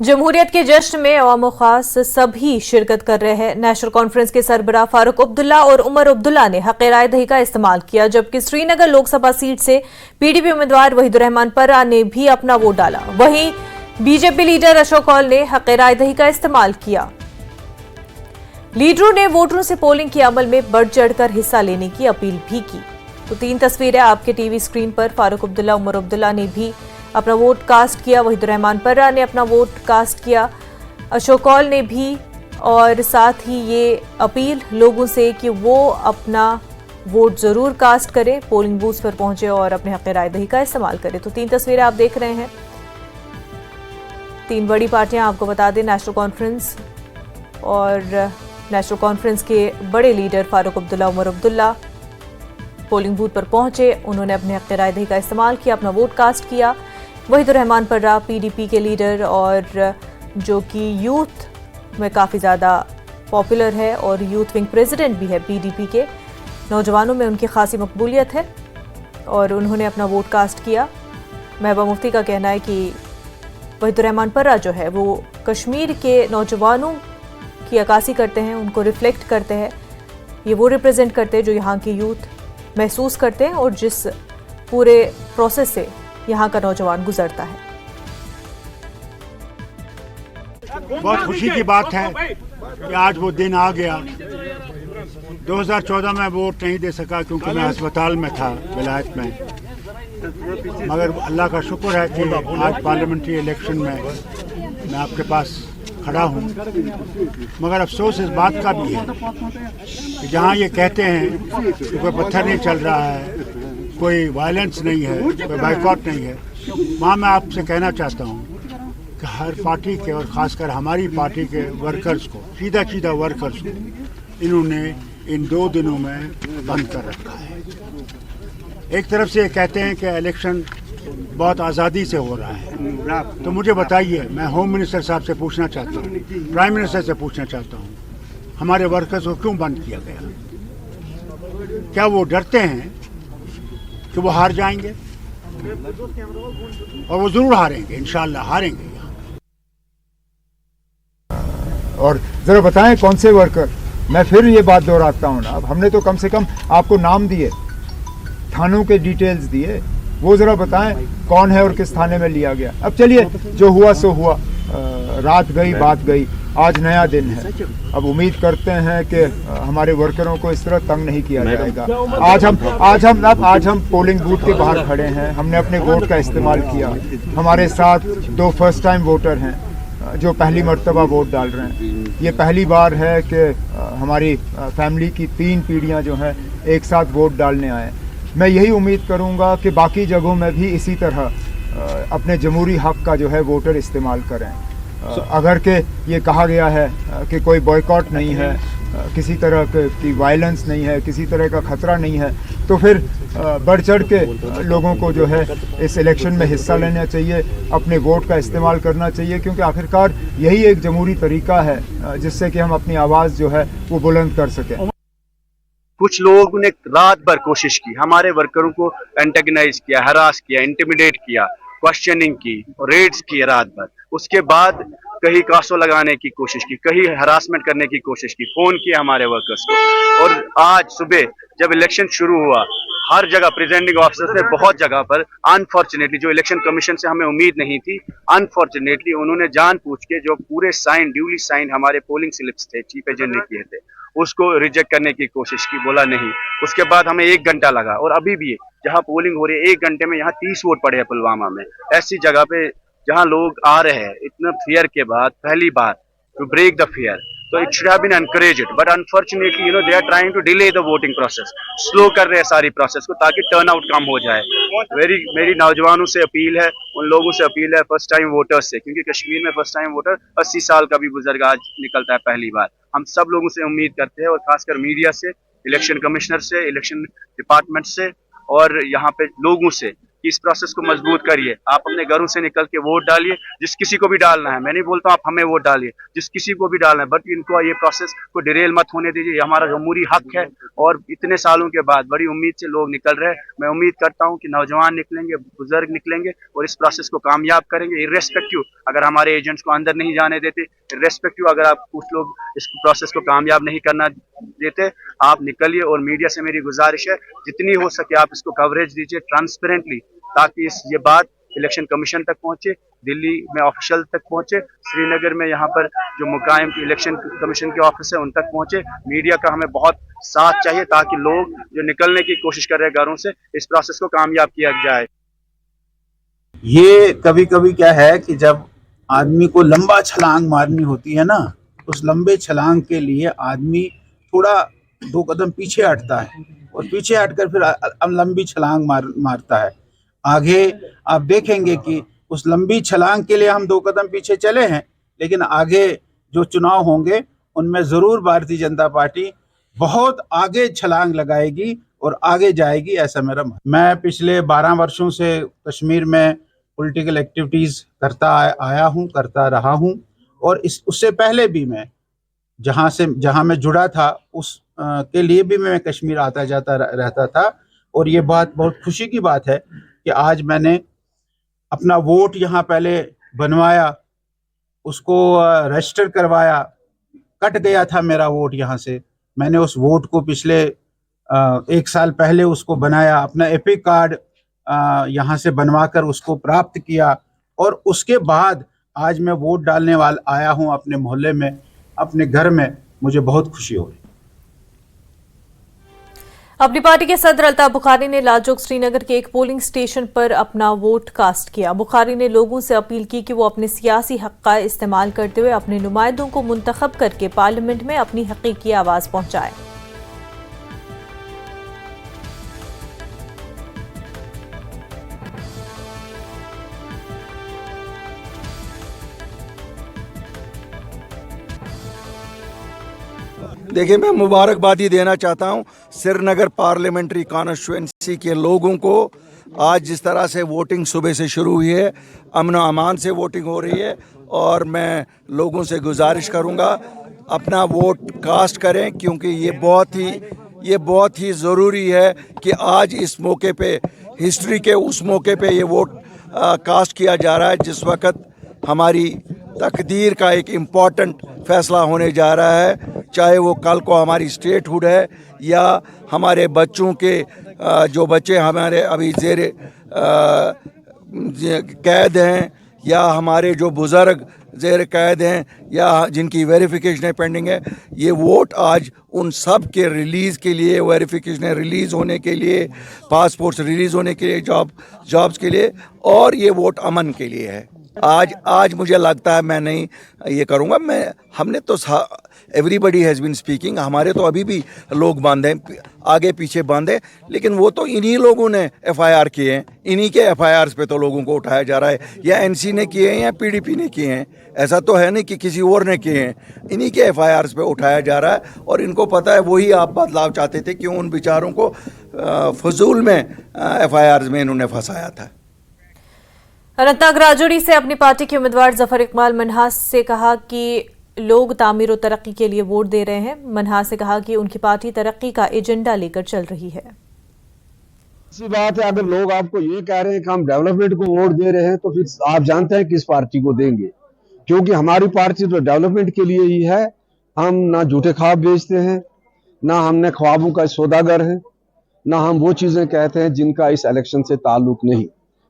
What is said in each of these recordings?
जमहूरियत के जश्न में अवाम खास सभी शिरकत कर रहे हैं। नेशनल कॉन्फ्रेंस के सरबराह फारूक अब्दुल्ला और उमर अब्दुल्ला ने हक राय दही का इस्तेमाल किया, जबकि श्रीनगर लोकसभा सीट से पीडीपी उम्मीदवार वहीदुर्रहमान पर्रा ने भी अपना वोट डाला। वहीं बीजेपी लीडर अशोक कौल ने हक राय दही का इस्तेमाल किया। लीडरों ने वोटरों से पोलिंग के अमल में बढ़ चढ़कर हिस्सा लेने की अपील भी की। तो 3 तस्वीरें आपके टीवी स्क्रीन पर। फारूक अब्दुल्ला, उमर अब्दुल्ला ने भी अपना वोट कास्ट किया, वहीदुर्रहमान पर्रा ने अपना वोट कास्ट किया, अशोक कौल ने भी, और साथ ही ये अपील लोगों से कि वो अपना वोट जरूर कास्ट करें, पोलिंग बूथ पर पहुंचे और अपने हक राय दही का इस्तेमाल करें। तो 3 तस्वीरें आप देख रहे हैं। 3 बड़ी पार्टियां आपको बता दें, नेशनल कॉन्फ्रेंस, और नेशनल कॉन्फ्रेंस के बड़े leader Farooq Abdullah, Omar Abdullah polling booth पर पहुंचे। उन्होंने अपने हक राय दही का इस्तेमाल किया, अपना वोट कास्ट किया। वहीदुर्रहमान पर्रा पीडीपी के लीडर, और जो कि यूथ में काफ़ी ज़्यादा पॉपुलर है और यूथ विंग प्रेसिडेंट भी है पीडीपी के, नौजवानों में उनकी खासी मकबूलियत है, और उन्होंने अपना वोट कास्ट किया। महबूबा मुफ्ती का कहना है कि वहीदुर्रहमान पर्रा जो है वो कश्मीर के नौजवानों की अक्कासी करते हैं, उनको रिफ्लेक्ट करते हैं, ये वो रिप्रेजेंट करते हैं जो यहाँ की यूथ महसूस करते हैं और जिस पूरे प्रोसेस से यहाँ का नौजवान गुजरता है। बहुत खुशी की बात है कि आज वो दिन आ गया। 2014 में वोट नहीं दे सका क्योंकि मैं अस्पताल में था विलायत में, मगर अल्लाह का शुक्र है कि आज पार्लियामेंट्री इलेक्शन में मैं आपके पास खड़ा हूँ। मगर अफसोस इस बात का भी है कि जहाँ ये कहते हैं कि कोई पत्थर नहीं चल रहा है, कोई वायलेंस नहीं है, कोई बाइकॉट नहीं है, वहाँ मैं आपसे कहना चाहता हूँ कि हर पार्टी के और ख़ासकर हमारी पार्टी के वर्कर्स को, सीधा वर्कर्स को इन्होंने इन 2 दिनों में बंद कर रखा है। एक तरफ से ये कहते हैं कि इलेक्शन बहुत आज़ादी से हो रहा है, तो मुझे बताइए, मैं होम मिनिस्टर साहब से पूछना चाहता हूँ, प्राइम मिनिस्टर से पूछना चाहता हूँ, हमारे वर्कर्स को क्यों बंद किया गया? क्या वो डरते हैं कि वो हार जाएंगे? और वो ज़रूर हारेंगे, इंशाअल्लाह हारेंगे। और ज़रा बताएं कौन से वर्कर? मैं फिर ये बात दोहराता हूँ ना, अब हमने तो कम से कम आपको नाम दिए, थानों के डिटेल्स दिए, वो ज़रा बताएं कौन है और किस थाने में लिया गया। अब चलिए, जो हुआ सो हुआ, रात गई बात गई, आज नया दिन है। अब उम्मीद करते हैं कि हमारे वर्करों को इस तरह तंग नहीं किया जाएगा। आज हम पोलिंग बूथ के बाहर खड़े हैं, हमने अपने वोट का इस्तेमाल किया। हमारे साथ 2 फर्स्ट टाइम वोटर हैं जो पहली मर्तबा वोट डाल रहे हैं। ये पहली बार है कि हमारी फैमिली की 3 पीढ़ियाँ जो हैं एक साथ वोट डालने आए। मैं यही उम्मीद करूंगा कि बाकी जगहों में भी इसी तरह अपने जमहूरी हक का जो है वोटर इस्तेमाल करें। अगर के ये कहा गया है कि कोई बॉयकॉट नहीं है, किसी तरह की वायलेंस नहीं है, किसी तरह का खतरा नहीं है, तो फिर बढ़ चढ़ के लोगों को जो है इस इलेक्शन में हिस्सा लेना चाहिए, अपने वोट का इस्तेमाल करना चाहिए, क्योंकि आखिरकार यही एक जमहूरी तरीका है जिससे कि हम अपनी आवाज़ जो है वो बुलंद कर सकें। कुछ लोगों ने रात भर कोशिश की, हमारे वर्करों को एंटेगनाइज किया, हरास किया, इंटिमिडेट किया, क्वेश्चनिंग की, रेड्स किए रात भर। उसके बाद कहीं कासो लगाने की कोशिश की, कहीं हरासमेंट करने की कोशिश की, फोन किया हमारे वर्कर्स को। और आज सुबह जब इलेक्शन शुरू हुआ, हर जगह प्रिजाइडिंग ऑफिसर्स ने बहुत जगह पर अनफॉर्चुनेटली, जो इलेक्शन कमीशन से हमें उम्मीद नहीं थी, अनफॉर्चुनेटली उन्होंने जानबूझ के जो पूरे साइन, ड्यूली साइन हमारे पोलिंग स्लिप्स थे, चीफ एजेंट ने किए थे, उसको रिजेक्ट करने की कोशिश की, बोला नहीं। उसके बाद हमें 1 घंटा लगा, और अभी भी जहां पोलिंग हो रही है 1 घंटे में यहाँ 30 वोट पड़े हैं पुलवामा में। ऐसी जगह पे जहां लोग आ रहे हैं इतना फियर के बाद, पहली बार टू ब्रेक द फियर, तो it should have been encouraged, but unfortunately they are trying to delay the voting process, slow कर रहे हैं सारी प्रोसेस को ताकि टर्नआउट कम हो जाए। मेरी नौजवानों से अपील है, उन लोगों से अपील है, फर्स्ट टाइम वोटर्स से, क्योंकि कश्मीर में फर्स्ट टाइम वोटर 80 साल का भी बुजुर्ग आज निकलता है पहली बार। हम सब लोगों से उम्मीद करते हैं, और खासकर मीडिया से, इलेक्शन कमिश्नर से, इलेक्शन डिपार्टमेंट से, और यहाँ पे लोगों से, कि इस प्रोसेस को मजबूत करिए। आप अपने घरों से निकल के वोट डालिए, जिस किसी को भी डालना है। मैं नहीं बोलता आप हमें वोट डालिए, जिस किसी को भी डालना है, बट इनको ये प्रोसेस को डिरेल मत होने दीजिए। ये हमारा जमहूरी हक है और इतने सालों के बाद बड़ी उम्मीद से लोग निकल रहे हैं। मैं उम्मीद करता हूँ कि नौजवान निकलेंगे, बुजुर्ग निकलेंगे और इस प्रोसेस को कामयाब करेंगे। इर्रेस्पेक्टिव अगर हमारे एजेंट्स को अंदर नहीं जाने देते, इर्रेस्पेक्टिव अगर आप कुछ लोग इस प्रोसेस को कामयाब नहीं करना देते, आप निकलिए। और मीडिया से मेरी गुजारिश है, जितनी हो सके आप इसको कवरेज दीजिए ट्रांसपेरेंटली, ताकि ये बात इलेक्शन कमीशन तक पहुंचे, दिल्ली में ऑफिशियल तक पहुंचे, श्रीनगर में यहाँ पर जो मुकायम इलेक्शन कमीशन के ऑफिस है उन तक पहुंचे। मीडिया का हमें बहुत साथ चाहिए ताकि लोग जो निकलने की कोशिश कर रहे हैं घरों से, इस प्रोसेस को कामयाब किया जाए। ये कभी कभी क्या है कि जब आदमी को लंबा छलांग मारनी होती है ना, उस लंबे छलांग के लिए आदमी थोड़ा 2 कदम पीछे हटता है और पीछे हटकर फिर लंबी छलांग मारता है। आगे आप देखेंगे कि उस लंबी छलांग के लिए हम 2 कदम पीछे चले हैं, लेकिन आगे जो चुनाव होंगे उनमें ज़रूर भारतीय जनता पार्टी बहुत आगे छलांग लगाएगी और आगे जाएगी, ऐसा मेरा मन। मैं पिछले 12 वर्षों से कश्मीर में पॉलिटिकल एक्टिविटीज़ करता रहा हूँ और उससे पहले भी मैं जहाँ मैं जुड़ा था उस के लिए भी मैं कश्मीर आता जाता रहता था। और ये बात बहुत खुशी की बात है कि आज मैंने अपना वोट यहाँ पहले बनवाया, उसको रजिस्टर करवाया, कट गया था मेरा वोट यहाँ से। मैंने उस वोट को पिछले 1 साल पहले उसको बनाया, अपना एपिक कार्ड यहाँ से बनवाकर उसको प्राप्त किया और उसके बाद आज मैं वोट डालने आया हूँ अपने मोहल्ले में, अपने घर में। मुझे बहुत खुशी हो रही। अपनी पार्टी के सदर अल्ताफ बुखारी ने लालचौक श्रीनगर के एक पोलिंग स्टेशन पर अपना वोट कास्ट किया। बुखारी ने लोगों से अपील की कि वो अपने सियासी हक का इस्तेमाल करते हुए अपने नुमाइंदों को मुंतखब करके पार्लियामेंट में अपनी हकीकी आवाज पहुंचाएं। देखिए, मैं मुबारकबादी देना चाहता हूं श्रीनगर पार्लियामेंट्री कॉन्स्टिट्यूएंसी के लोगों को। आज जिस तरह से वोटिंग सुबह से शुरू हुई है, अमन व अमान से वोटिंग हो रही है और मैं लोगों से गुजारिश करूंगा अपना वोट कास्ट करें, क्योंकि ये बहुत ही ज़रूरी है कि आज इस मौके पे, हिस्ट्री के उस मौके पे ये वोट कास्ट किया जा रहा है जिस वक्त हमारी तकदीर का एक इम्पॉर्टेंट फैसला होने जा रहा है। चाहे वो कल को हमारी स्टेटहुड है या हमारे बच्चों के जो बच्चे हमारे अभी ज़ेर कैद हैं, या हमारे जो बुज़ुर्ग ज़ेर कैद हैं, या जिनकी वेरिफिकेशन पेंडिंग है। ये वोट आज उन सब के रिलीज़ के लिए, वेरिफिकेशन रिलीज़ होने के लिए, पासपोर्ट्स रिलीज़ होने के लिए, जॉब्स के लिए, और ये वोट अमन के लिए है। आज मुझे लगता है मैं नहीं ये करूँगा। हमने तो एवरीबडी हैज़ बीन स्पीकिंग, हमारे तो अभी भी लोग बांधे, आगे पीछे बांधे, लेकिन वो तो इन्हीं लोगों ने FIR किए हैं, इन्हीं के FIRs पे तो लोगों को उठाया जा रहा है, या NC ने किए हैं या PDP ने किए हैं। ऐसा तो है नहीं कि किसी और ने किए हैं, इन्हीं के FIRs पे उठाया जा रहा है। और इनको पता है वही आप बदलाव चाहते थे, क्यों उन बेचारों को फजूल में FIRs में इन्होंने फंसाया था। अनंतनाग राजौरी से अपनी पार्टी के उम्मीदवार जफर इकबाल मनहास से कहा कि लोग तामीर और तरक्की के लिए वोट दे रहे हैं। मनहास ने कहा कि उनकी पार्टी तरक्की का एजेंडा लेकर चल रही है। ऐसी बात है, अगर लोग आपको ये कह रहे हैं कि हम डेवलपमेंट को वोट दे रहे हैं, तो फिर आप जानते हैं किस पार्टी को देंगे, क्योंकि हमारी पार्टी तो डेवलपमेंट के लिए ही है। हम ना झूठे ख्वाब बेचते हैं, ना हमने ख्वाबों का सौदागर है, ना हम वो चीजें कहते हैं जिनका इस इलेक्शन से ताल्लुक नहीं।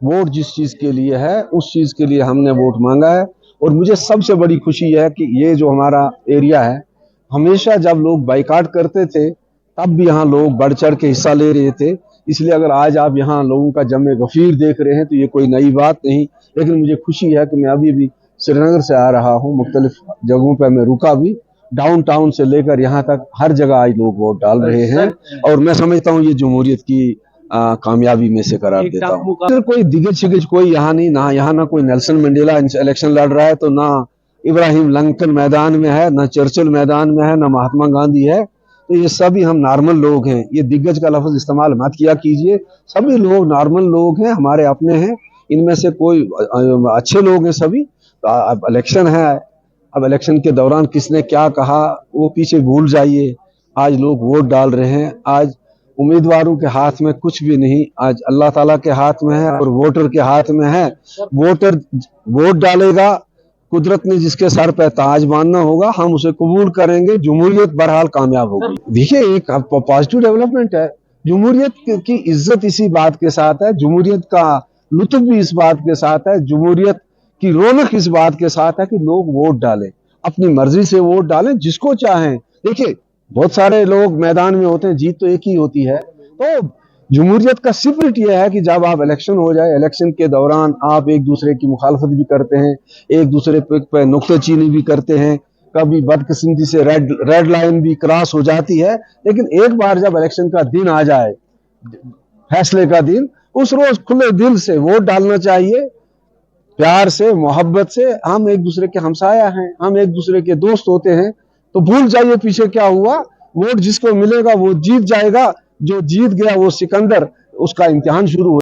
वोट जिस चीज के लिए है उस चीज के लिए हमने वोट मांगा है। और मुझे सबसे बड़ी खुशी है कि ये जो हमारा एरिया है, हमेशा जब लोग बाइकाट करते थे तब भी यहाँ लोग बढ़ चढ़ के हिस्सा ले रहे थे। इसलिए अगर आज आप यहाँ लोगों का जमे गफीर देख रहे हैं तो ये कोई नई बात नहीं। लेकिन मुझे खुशी है कि मैं अभी भी श्रीनगर से आ रहा हूँ, मुख्तलिफ जगहों पर मैं रुका भी, डाउन टाउन से लेकर यहाँ तक हर जगह आज लोग वोट डाल रहे हैं। और मैं समझता हूँ ये जमहूरियत की कामयाबी में से करार देता हूँ। कोई दिग्गज शिगज कोई यहाँ नहीं, ना कोई नेल्सन मंडेला इलेक्शन लड़ रहा है, तो ना इब्राहिम लिंकन मैदान में है, ना चर्चिल मैदान में है, ना महात्मा गांधी है। तो ये सभी हम नॉर्मल लोग हैं। ये दिग्गज का लफ्ज इस्तेमाल मत किया कीजिए। सभी लोग नॉर्मल लोग हैं, हमारे अपने हैं। इनमें से कोई अच्छे लोग हैं सभी। तो अब इलेक्शन है, अब इलेक्शन के दौरान किसने क्या कहा वो पीछे भूल जाइए। आज लोग वोट डाल रहे हैं। आज उम्मीदवारों के हाथ में कुछ भी नहीं, आज अल्लाह ताला के हाथ में है और वोटर के हाथ में है। वोटर वोट डालेगा, कुदरत ने जिसके सर पे ताज बांधना होगा हम उसे कबूल करेंगे। जमहूरियत बहरहाल कामयाब होगी। देखिए, एक पॉजिटिव डेवलपमेंट है। जमहूरियत की इज्जत इसी बात के साथ है, जमहूरियत का लुत्फ भी इस बात के साथ है, जमहूरियत की रौनक इस बात के साथ है कि लोग वोट डालें, अपनी मर्जी से वोट डालें, जिसको चाहें। देखिए, बहुत सारे लोग मैदान में होते हैं, जीत तो एक ही होती है। तो जमहूरियत का सिपरिट यह है कि जब आप इलेक्शन हो जाए, इलेक्शन के दौरान आप एक दूसरे की मुखालफत भी करते हैं, एक दूसरे पे नुक्तेचीनी भी करते हैं, कभी बदकिस्मती से रेड लाइन भी क्रॉस हो जाती है। लेकिन एक बार जब इलेक्शन का दिन आ जाए, फैसले का दिन, उस रोज खुले दिल से वोट डालना चाहिए, प्यार से, मोहब्बत से। हम एक दूसरे के हमसाया हैं, हम एक दूसरे के दोस्त होते हैं। तो भूल जाइए पीछे क्या हुआ। वोट जिसको मिलेगा वो जीत जाएगा, जो जीत गया वो सिकंदर, उसका इम्तिहान शुरू हो